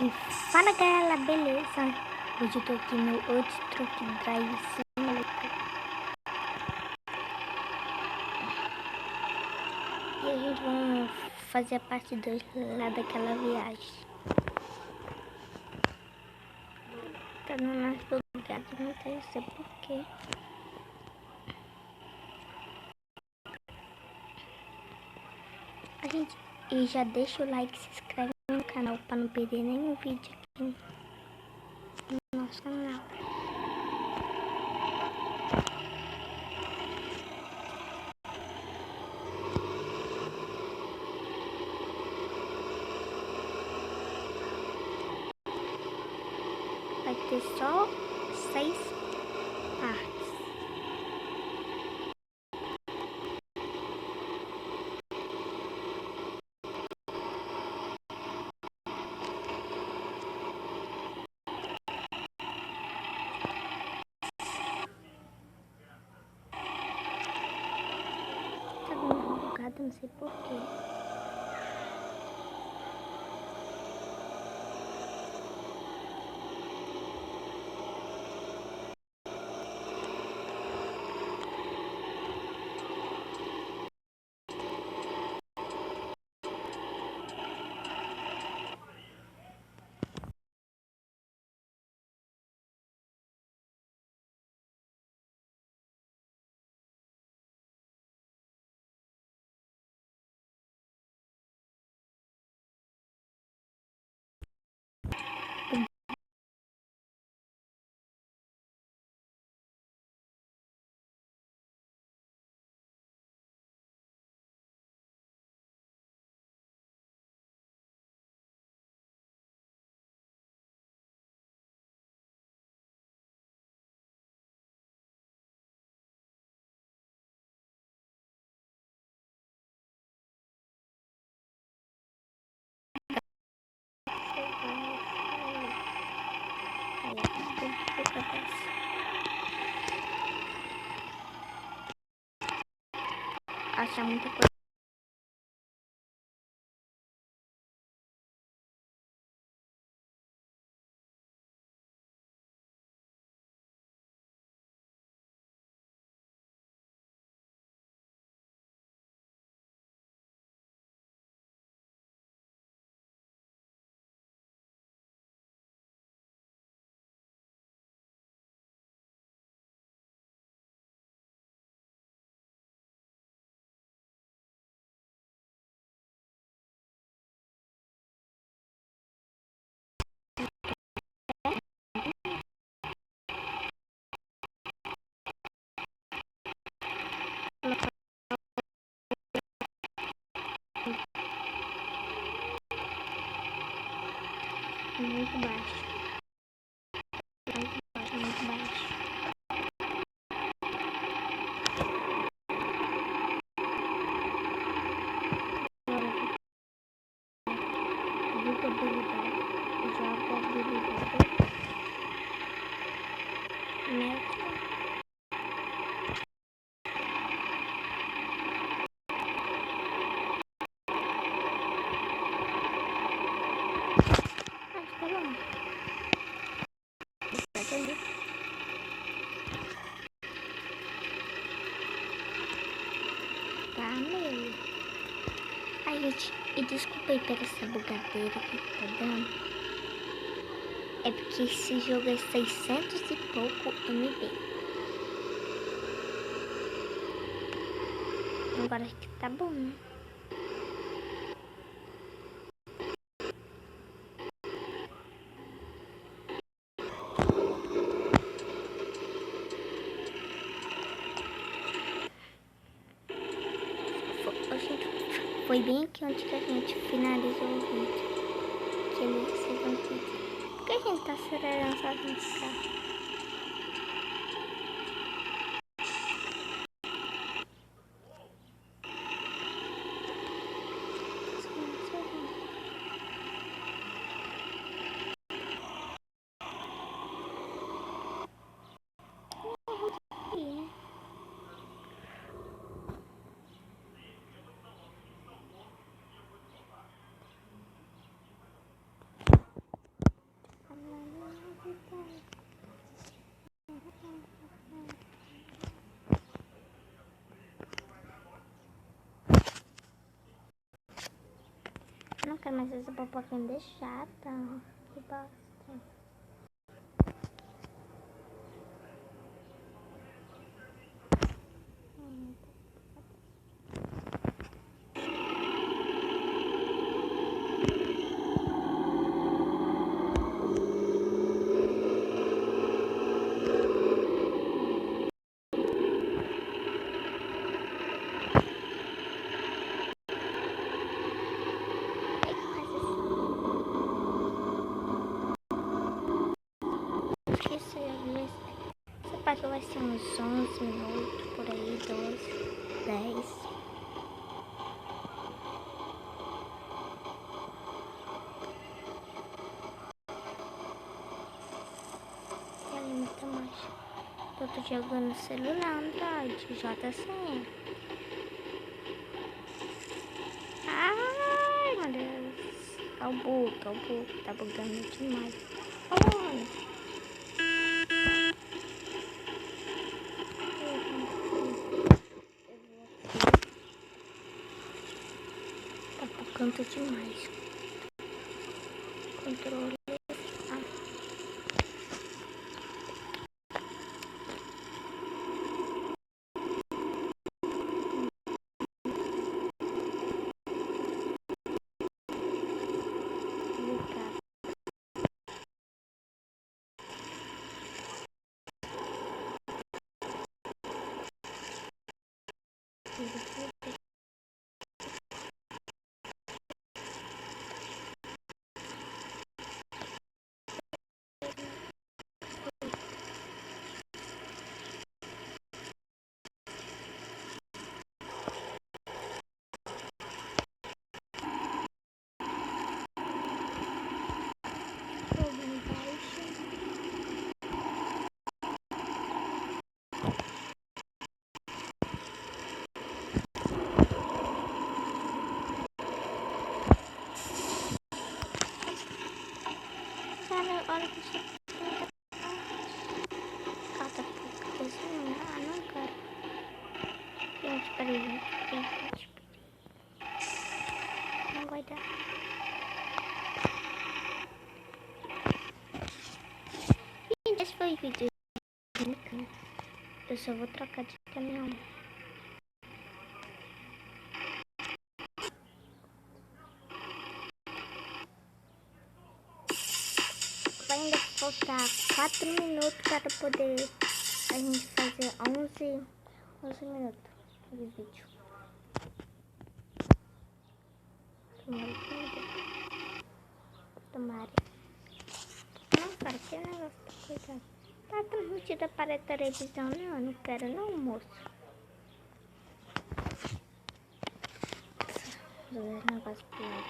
E fala galera, beleza? Hoje eu tô aqui no outro Truck Drive Simulator. E a gente vai fazer a parte 2 lá daquela viagem. Tá no nosso lugar, não sei porquê. E já deixa o like, se inscreve no canal pra não perder nenhum vídeo aqui no nosso canal. Vai ter só 6 partes. Tá dando bugado, não sei porquê. Achar muita coisa. Muito baixo. Muito baixo. Jogabilidade. Média. Acho que tá bom. Tá ali. Tá meio. Ai, gente, e desculpa aí pela essa bugadeira que tá dando. É porque esse jogo é 600 e pouco MB. Agora acho que tá bom, né? Foi bem aqui onde que a gente finalizou o vídeo. Que ele recebeu um vídeo. Por que a gente tá acelerando sozinho esse carro? Não quero mais essa propaganda chata. Que bosta. Isso essa parte vai ser uns 11 minutos, por aí, 12, 10. É muito mais. Eu tô jogando no celular, Android, JC. Ai, meu Deus. É o bug, tá bugando demais. Olha. Tá bugando demais. Controle. Cara, olha que você cata porque assim, não quero. Gente, peraí, gente. Não vai dar. Gente, esse foi o vídeo. Eu só vou trocar de caminhão. Vai ainda faltar 4 minutos para poder a gente fazer 11 minutos de vídeo. Tomara. Não, cara, que negócio de coisa. Tá transmitida para a televisão, não, eu não quero não, moço. Dois negócios pior.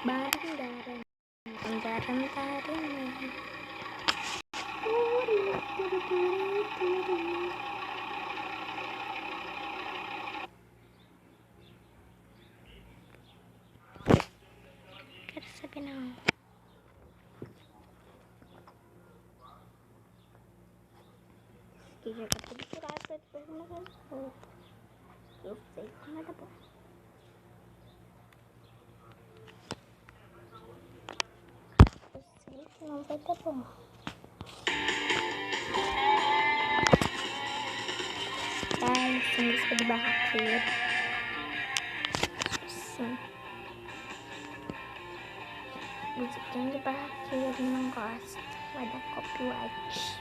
Barandara. Quero saber não. Esse aqui já tá tudo tirado, depois não vai ser. Eu sei como é da bom. Eu sei que não vai dar bom. Ai, essa música do barraqueiro. Sim. Musiquinha de barraqueiro não gosta. Vai dar copyright.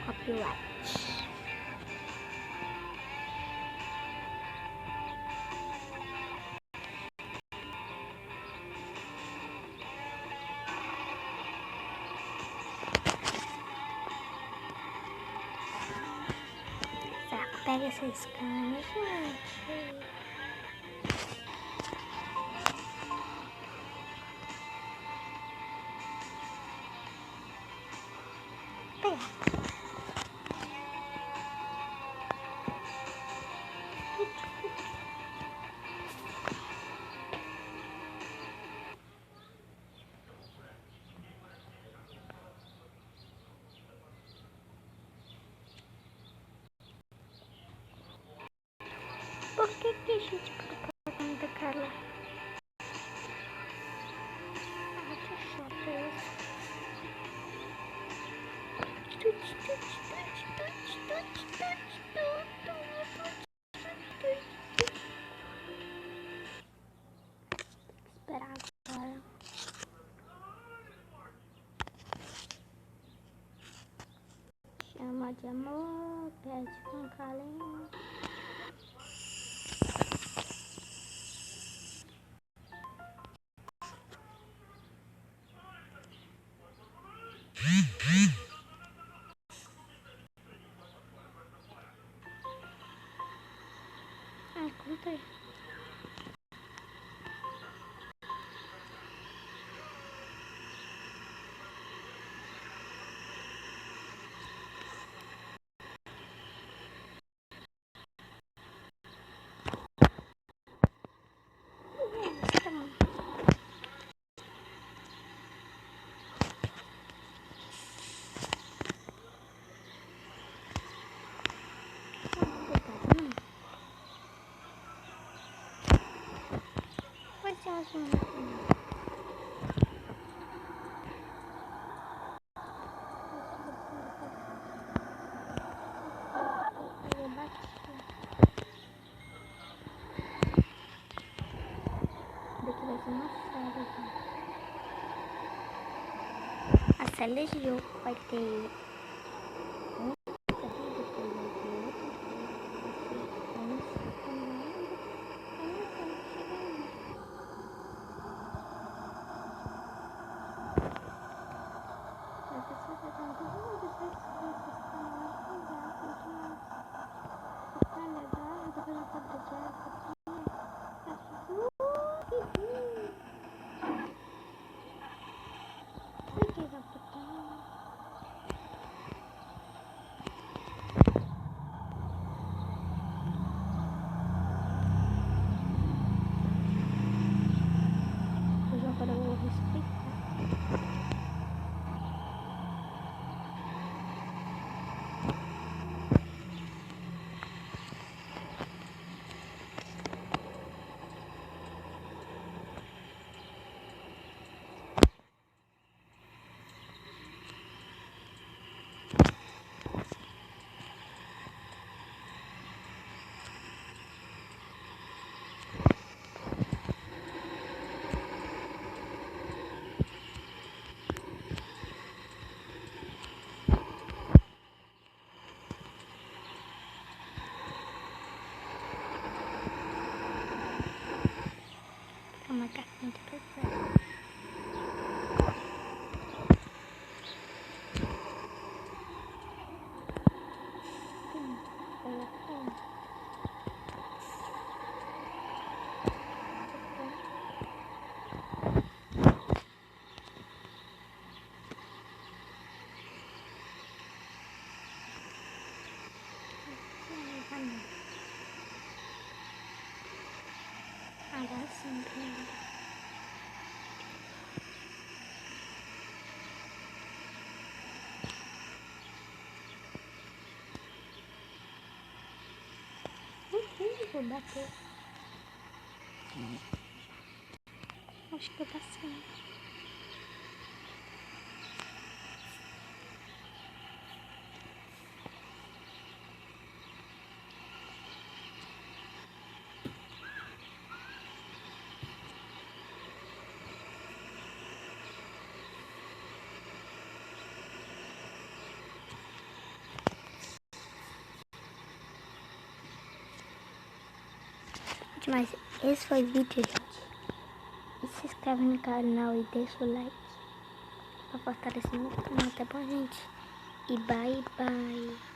Copyright. Saco, pega essas canas, gente. que a gente propaganda da Carla? Ah, que chato isso. Esperar agora. Chama de amor, pede com carinho. Ah, conta aí. Vai ser mais um. Daqui vai ser uma série. A série de jogo vai ter um capítulo, depois vai ter outro, depois agora eu vou respeitar. É uma cartinha de presente. Agora sim, vou bater. Acho que eu passei. Mas esse foi o vídeo, gente. E se inscreve no canal e deixa o like pra fortalecer meu canal, tá bom, gente? E bye, bye.